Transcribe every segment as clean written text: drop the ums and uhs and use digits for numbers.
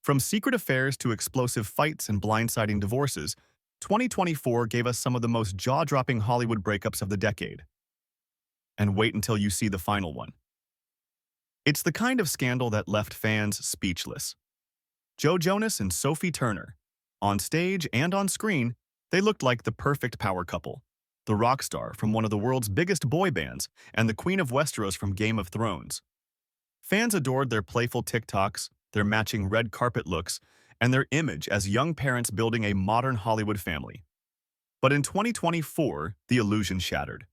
From secret affairs to explosive fights and blindsiding divorces, 2024 gave us some of the most jaw-dropping Hollywood breakups of the decade. And wait until you see the final one. It's the kind of scandal that left fans speechless. Joe Jonas and Sophie Turner. On stage and on screen, they looked like the perfect power couple. The rock star from one of the world's biggest boy bands and the Queen of Westeros from Game of Thrones. Fans adored their playful TikToks, their matching red carpet looks, and their image as young parents building a modern Hollywood family. But in 2024, the illusion shattered.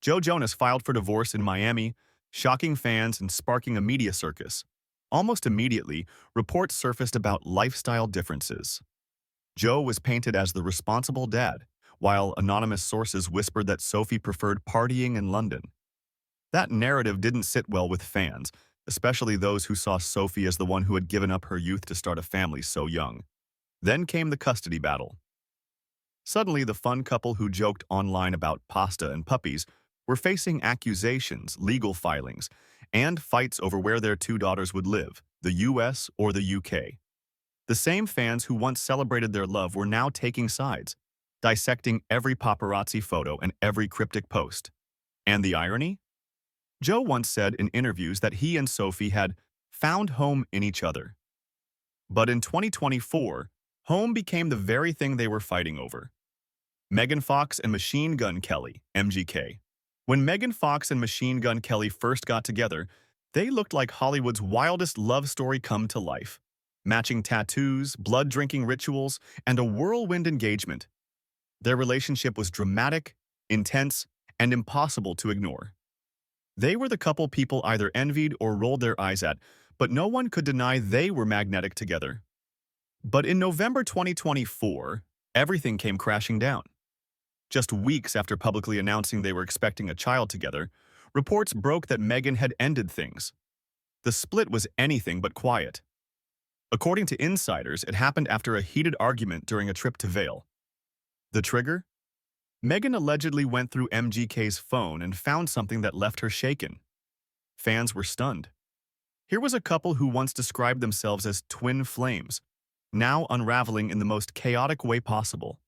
Joe Jonas filed for divorce in Miami, shocking fans and sparking a media circus. Almost immediately, reports surfaced about lifestyle differences. Joe was painted as the responsible dad, while anonymous sources whispered that Sophie preferred partying in London. That narrative didn't sit well with fans, especially those who saw Sophie as the one who had given up her youth to start a family so young. Then came the custody battle. Suddenly, the fun couple who joked online about pasta and puppies were facing accusations, legal filings, and fights over where their two daughters would live, the US or the UK. The same fans who once celebrated their love were now taking sides, dissecting every paparazzi photo and every cryptic post. And the irony? Joe once said in interviews that he and Sophie had found home in each other. But in 2024, home became the very thing they were fighting over. Megan Fox and Machine Gun Kelly, MGK. When Megan Fox and Machine Gun Kelly first got together, they looked like Hollywood's wildest love story come to life. Matching tattoos, blood-drinking rituals, and a whirlwind engagement. Their relationship was dramatic, intense, and impossible to ignore. They were the couple people either envied or rolled their eyes at, but no one could deny they were magnetic together. But in November 2024, everything came crashing down. Just weeks after publicly announcing they were expecting a child together, reports broke that Megan had ended things. The split was anything but quiet. According to insiders, it happened after a heated argument during a trip to Vail. The trigger? Megan allegedly went through MGK's phone and found something that left her shaken. Fans were stunned. Here was a couple who once described themselves as twin flames, now unraveling in the most chaotic way possible.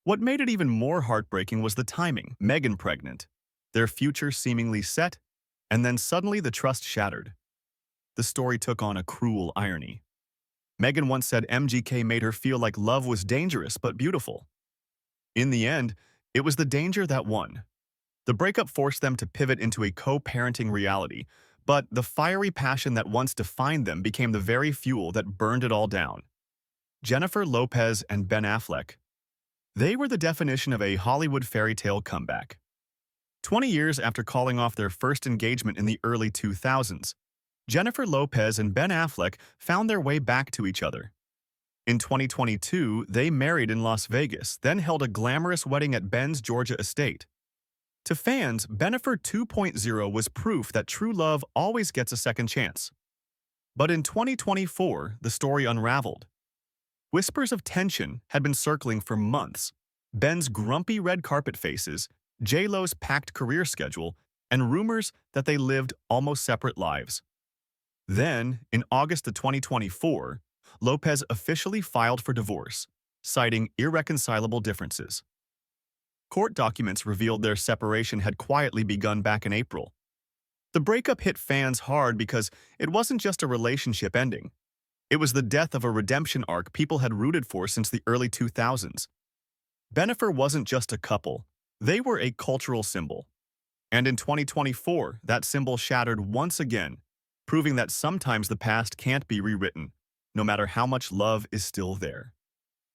What made it even more heartbreaking was the timing. Megan pregnant, their future seemingly set, and then suddenly the trust shattered. The story took on a cruel irony. Megan once said MGK made her feel like love was dangerous but beautiful. In the end, it was the danger that won. The breakup forced them to pivot into a co-parenting reality, but the fiery passion that once defined them became the very fuel that burned it all down. Jennifer Lopez and Ben Affleck. They were the definition of a Hollywood fairy tale comeback. 20 years after calling off their first engagement in the early 2000s, Jennifer Lopez and Ben Affleck found their way back to each other. In 2022, they married in Las Vegas, then held a glamorous wedding at Ben's Georgia estate. To fans, Bennifer 2.0 was proof that true love always gets a second chance. But in 2024, the story unraveled. Whispers of tension had been circling for months. Ben's grumpy red carpet faces, J-Lo's packed career schedule, and rumors that they lived almost separate lives. Then, in August of 2024, Lopez officially filed for divorce, citing irreconcilable differences. Court documents revealed their separation had quietly begun back in April. The breakup hit fans hard because it wasn't just a relationship ending. It was the death of a redemption arc people had rooted for since the early 2000s. Bennifer wasn't just a couple, they were a cultural symbol. And in 2024, that symbol shattered once again, proving that sometimes the past can't be rewritten, no matter how much love is still there.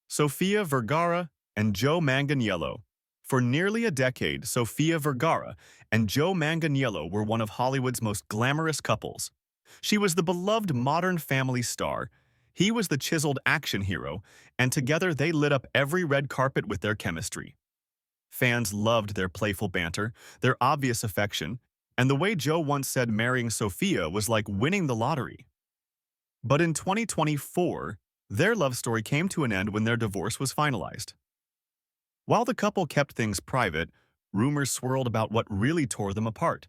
Sofia Vergara and Joe Manganiello. For nearly a decade, Sofia Vergara and Joe Manganiello were one of Hollywood's most glamorous couples. She was the beloved modern family star, he was the chiseled action hero, and together they lit up every red carpet with their chemistry. Fans loved their playful banter, their obvious affection, and the way Joe once said marrying Sofia was like winning the lottery. But in 2024, their love story came to an end when their divorce was finalized. While the couple kept things private, rumors swirled about what really tore them apart.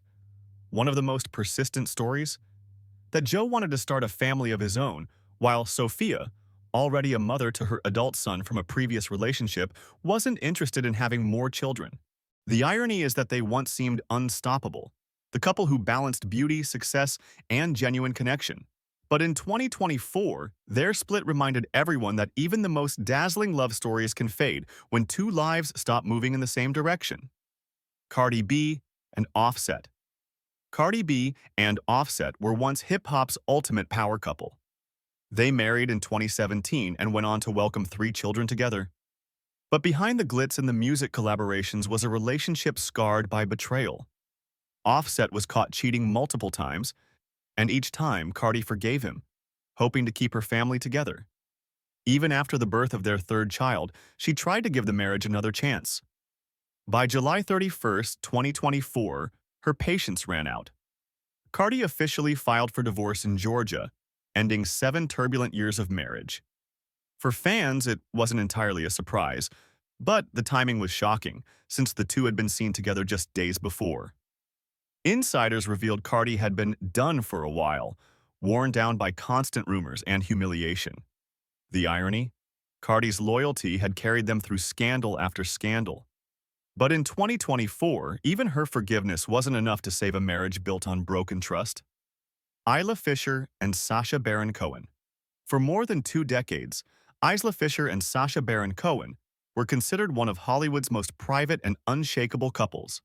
One of the most persistent stories? That Joe wanted to start a family of his own, while Sophia, already a mother to her adult son from a previous relationship, wasn't interested in having more children. The irony is that they once seemed unstoppable, the couple who balanced beauty, success, and genuine connection. But in 2024, their split reminded everyone that even the most dazzling love stories can fade when two lives stop moving in the same direction. Cardi B and Offset. Cardi B and Offset were once hip-hop's ultimate power couple. They married in 2017 and went on to welcome 3 children together. But behind the glitz and the music collaborations was a relationship scarred by betrayal. Offset was caught cheating multiple times, and each time Cardi forgave him, hoping to keep her family together. Even after the birth of their third child, she tried to give the marriage another chance. By July 31st, 2024, her patience ran out. Cardi officially filed for divorce in Georgia, ending 7 turbulent years of marriage. For fans, it wasn't entirely a surprise, but the timing was shocking, since the two had been seen together just days before. Insiders revealed Cardi had been done for a while, worn down by constant rumors and humiliation. The irony? Cardi's loyalty had carried them through scandal after scandal. But in 2024, even her forgiveness wasn't enough to save a marriage built on broken trust. Isla Fisher and Sacha Baron Cohen. For more than 2 decades, Isla Fisher and Sacha Baron Cohen were considered one of Hollywood's most private and unshakable couples.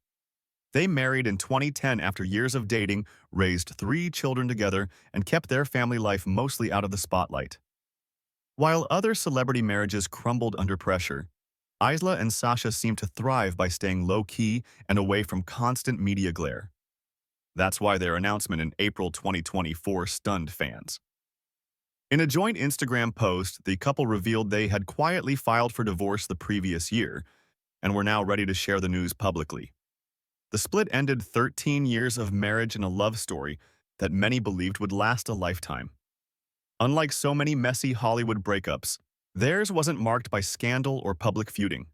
They married in 2010 after years of dating, raised 3 children together, and kept their family life mostly out of the spotlight. While other celebrity marriages crumbled under pressure, Isla and Sacha seemed to thrive by staying low-key and away from constant media glare. That's why their announcement in April 2024 stunned fans. In a joint Instagram post, the couple revealed they had quietly filed for divorce the previous year and were now ready to share the news publicly. The split ended 13 years of marriage and a love story that many believed would last a lifetime. Unlike so many messy Hollywood breakups, theirs wasn't marked by scandal or public feuding.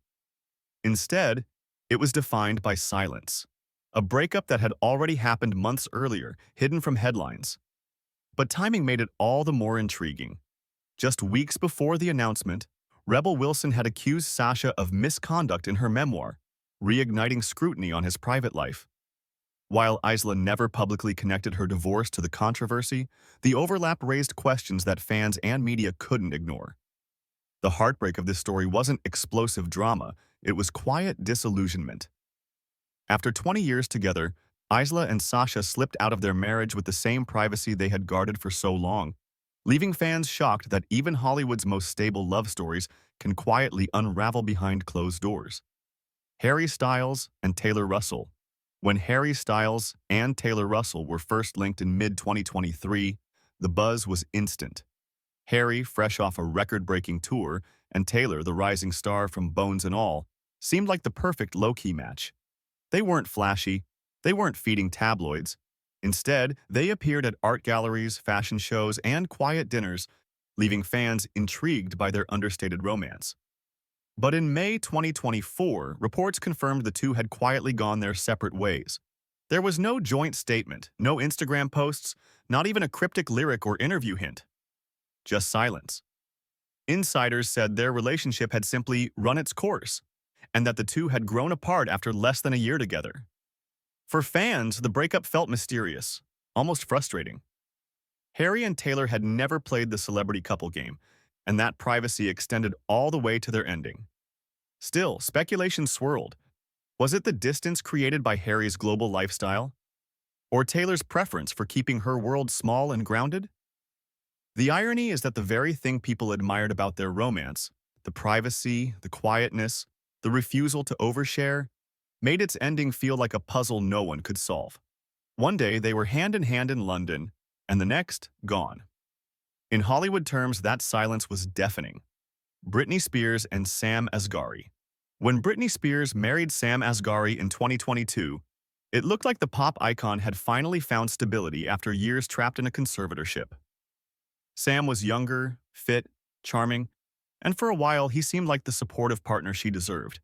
Instead, it was defined by silence, a breakup that had already happened months earlier, hidden from headlines. But timing made it all the more intriguing. Just weeks before the announcement, Rebel Wilson had accused Sacha of misconduct in her memoir, reigniting scrutiny on his private life. While Isla never publicly connected her divorce to the controversy, the overlap raised questions that fans and media couldn't ignore. The heartbreak of this story wasn't explosive drama, it was quiet disillusionment. After 20 years together, Isla and Sacha slipped out of their marriage with the same privacy they had guarded for so long, leaving fans shocked that even Hollywood's most stable love stories can quietly unravel behind closed doors. Harry Styles and Taylor Russell. When Harry Styles and Taylor Russell were first linked in mid-2023, the buzz was instant. Harry, fresh off a record-breaking tour, and Taylor, the rising star from Bones and All, seemed like the perfect low-key match. They weren't flashy, they weren't feeding tabloids. Instead, they appeared at art galleries, fashion shows, and quiet dinners, leaving fans intrigued by their understated romance. But in May 2024, reports confirmed the two had quietly gone their separate ways. There was no joint statement, no Instagram posts, not even a cryptic lyric or interview hint. Just silence. Insiders said their relationship had simply run its course, and that the two had grown apart after less than a year together. For fans, the breakup felt mysterious, almost frustrating. Harry and Taylor had never played the celebrity couple game, and that privacy extended all the way to their ending. Still, speculation swirled. Was it the distance created by Harry's global lifestyle? Or Taylor's preference for keeping her world small and grounded? The irony is that the very thing people admired about their romance, the privacy, the quietness, the refusal to overshare, made its ending feel like a puzzle no one could solve. One day, they were hand in hand in London, and the next, gone. In Hollywood terms, that silence was deafening. Britney Spears and Sam Asghari. When Britney Spears married Sam Asghari in 2022, it looked like the pop icon had finally found stability after years trapped in a conservatorship. Sam was younger, fit, charming, and for a while he seemed like the supportive partner she deserved.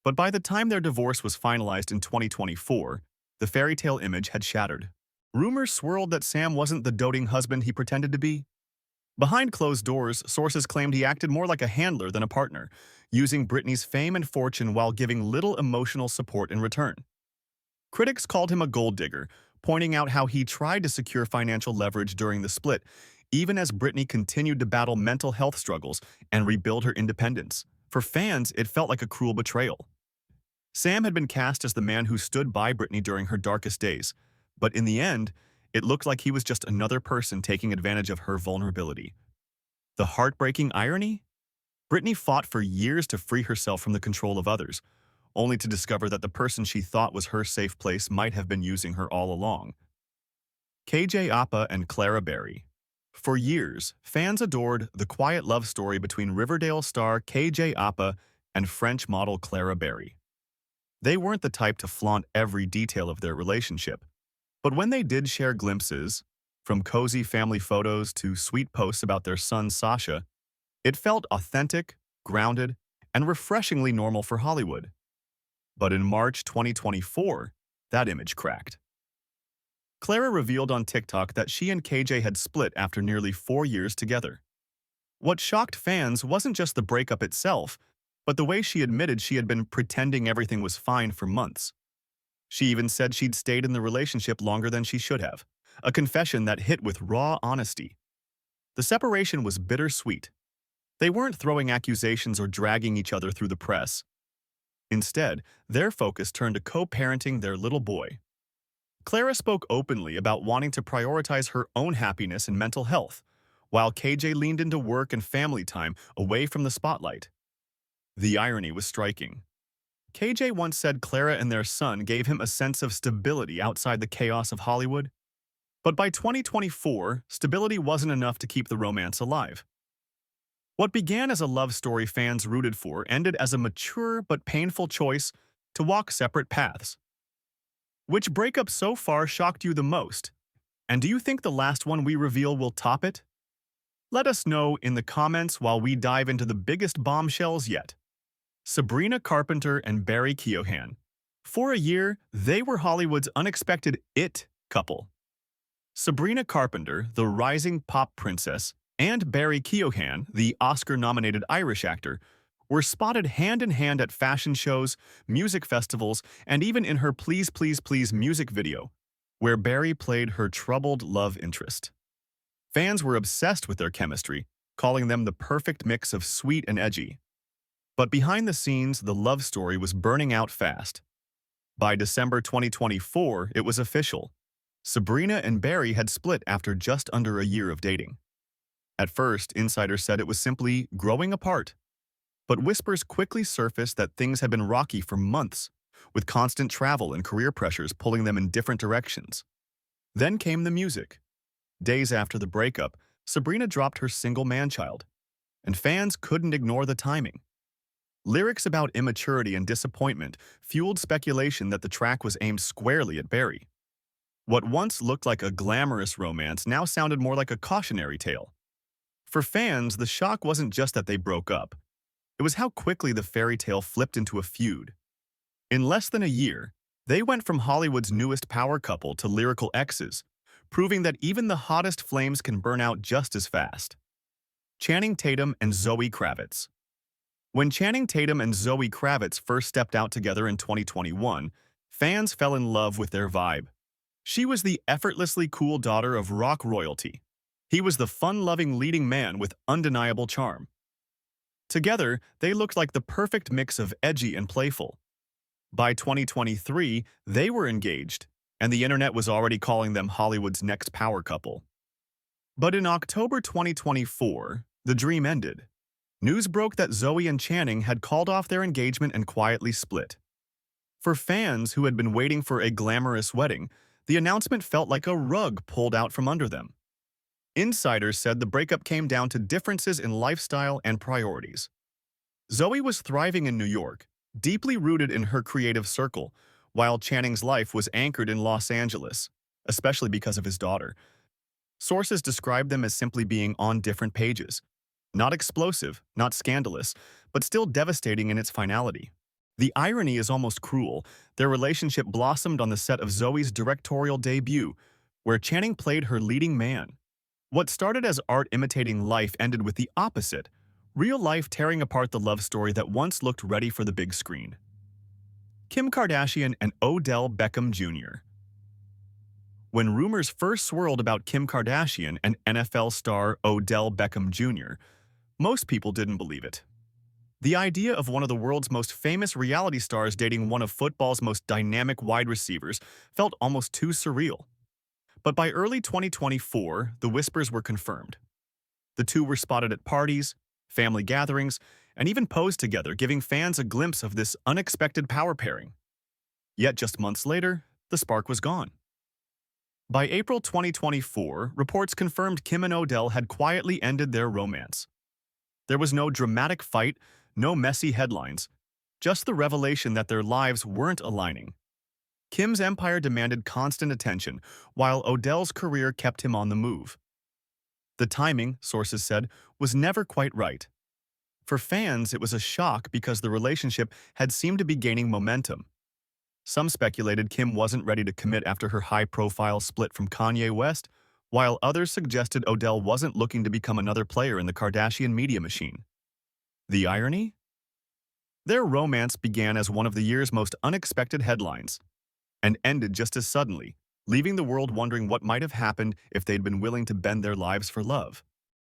But by the time their divorce was finalized in 2024, the fairy tale image had shattered. Rumors swirled that Sam wasn't the doting husband he pretended to be. Behind closed doors, sources claimed he acted more like a handler than a partner, using Britney's fame and fortune while giving little emotional support in return. Critics called him a gold digger, pointing out how he tried to secure financial leverage during the split, even as Britney continued to battle mental health struggles and rebuild her independence. For fans, it felt like a cruel betrayal. Sam had been cast as the man who stood by Britney during her darkest days, but in the end, it looked like he was just another person taking advantage of her vulnerability. The heartbreaking irony? Britney fought for years to free herself from the control of others, only to discover that the person she thought was her safe place might have been using her all along. KJ Apa and Clara Berry. For years, fans adored the quiet love story between Riverdale star KJ Apa and French model Clara Berry. They weren't the type to flaunt every detail of their relationship, but when they did share glimpses, from cozy family photos to sweet posts about their son Sasha, it felt authentic, grounded, and refreshingly normal for Hollywood. But in March 2024, that image cracked. Clara revealed on TikTok that she and KJ had split after nearly 4 years together. What shocked fans wasn't just the breakup itself, but the way she admitted she had been pretending everything was fine for months. She even said she'd stayed in the relationship longer than she should have, a confession that hit with raw honesty. The separation was bittersweet. They weren't throwing accusations or dragging each other through the press. Instead, their focus turned to co-parenting their little boy. Clara spoke openly about wanting to prioritize her own happiness and mental health, while KJ leaned into work and family time away from the spotlight. The irony was striking. KJ once said Clara and their son gave him a sense of stability outside the chaos of Hollywood. But by 2024, stability wasn't enough to keep the romance alive. What began as a love story fans rooted for ended as a mature but painful choice to walk separate paths. Which breakup so far shocked you the most? And do you think the last one we reveal will top it? Let us know in the comments while we dive into the biggest bombshells yet. Sabrina Carpenter and Barry Keoghan. For a year, they were Hollywood's unexpected it couple. Sabrina Carpenter, the rising pop princess, and Barry Keoghan, the Oscar-nominated Irish actor, were spotted hand-in-hand at fashion shows, music festivals, and even in her Please Please Please music video, where Barry played her troubled love interest. Fans were obsessed with their chemistry, calling them the perfect mix of sweet and edgy. But behind the scenes, the love story was burning out fast. By December 2024, it was official. Sabrina and Barry had split after just under a year of dating. At first, insiders said it was simply growing apart. But whispers quickly surfaced that things had been rocky for months, with constant travel and career pressures pulling them in different directions. Then came the music. Days after the breakup, Sabrina dropped her single man-child, and fans couldn't ignore the timing. Lyrics about immaturity and disappointment fueled speculation that the track was aimed squarely at Barry. What once looked like a glamorous romance now sounded more like a cautionary tale. For fans, the shock wasn't just that they broke up. It was how quickly the fairy tale flipped into a feud. In less than a year, they went from Hollywood's newest power couple to lyrical exes, proving that even the hottest flames can burn out just as fast. Channing Tatum and Zoe Kravitz. When Channing Tatum and Zoe Kravitz first stepped out together in 2021, fans fell in love with their vibe. She was the effortlessly cool daughter of rock royalty. He was the fun-loving leading man with undeniable charm. Together, they looked like the perfect mix of edgy and playful. By 2023, they were engaged, and the internet was already calling them Hollywood's next power couple. But in October 2024, the dream ended. News broke that Zoe and Channing had called off their engagement and quietly split. For fans who had been waiting for a glamorous wedding, the announcement felt like a rug pulled out from under them. Insiders said the breakup came down to differences in lifestyle and priorities. Zoe was thriving in New York, deeply rooted in her creative circle, while Channing's life was anchored in Los Angeles, especially because of his daughter. Sources described them as simply being on different pages. Not explosive, not scandalous, but still devastating in its finality. The irony is almost cruel. Their relationship blossomed on the set of Zoe's directorial debut, where Channing played her leading man. What started as art imitating life ended with the opposite, real life tearing apart the love story that once looked ready for the big screen. Kim Kardashian and Odell Beckham Jr. When rumors first swirled about Kim Kardashian and NFL star Odell Beckham Jr., most people didn't believe it. The idea of one of the world's most famous reality stars dating one of football's most dynamic wide receivers felt almost too surreal. But by early 2024, the whispers were confirmed. The two were spotted at parties, family gatherings, and even posed together, giving fans a glimpse of this unexpected power pairing. Yet just months later, the spark was gone. By April 2024, reports confirmed Kim and Odell had quietly ended their romance. There was no dramatic fight, no messy headlines, just the revelation that their lives weren't aligning. Kim's empire demanded constant attention, while Odell's career kept him on the move. The timing, sources said, was never quite right. For fans, it was a shock because the relationship had seemed to be gaining momentum. Some speculated Kim wasn't ready to commit after her high-profile split from Kanye West, while others suggested Odell wasn't looking to become another player in the Kardashian media machine. The irony? Their romance began as one of the year's most unexpected headlines, and ended just as suddenly, leaving the world wondering what might have happened if they'd been willing to bend their lives for love.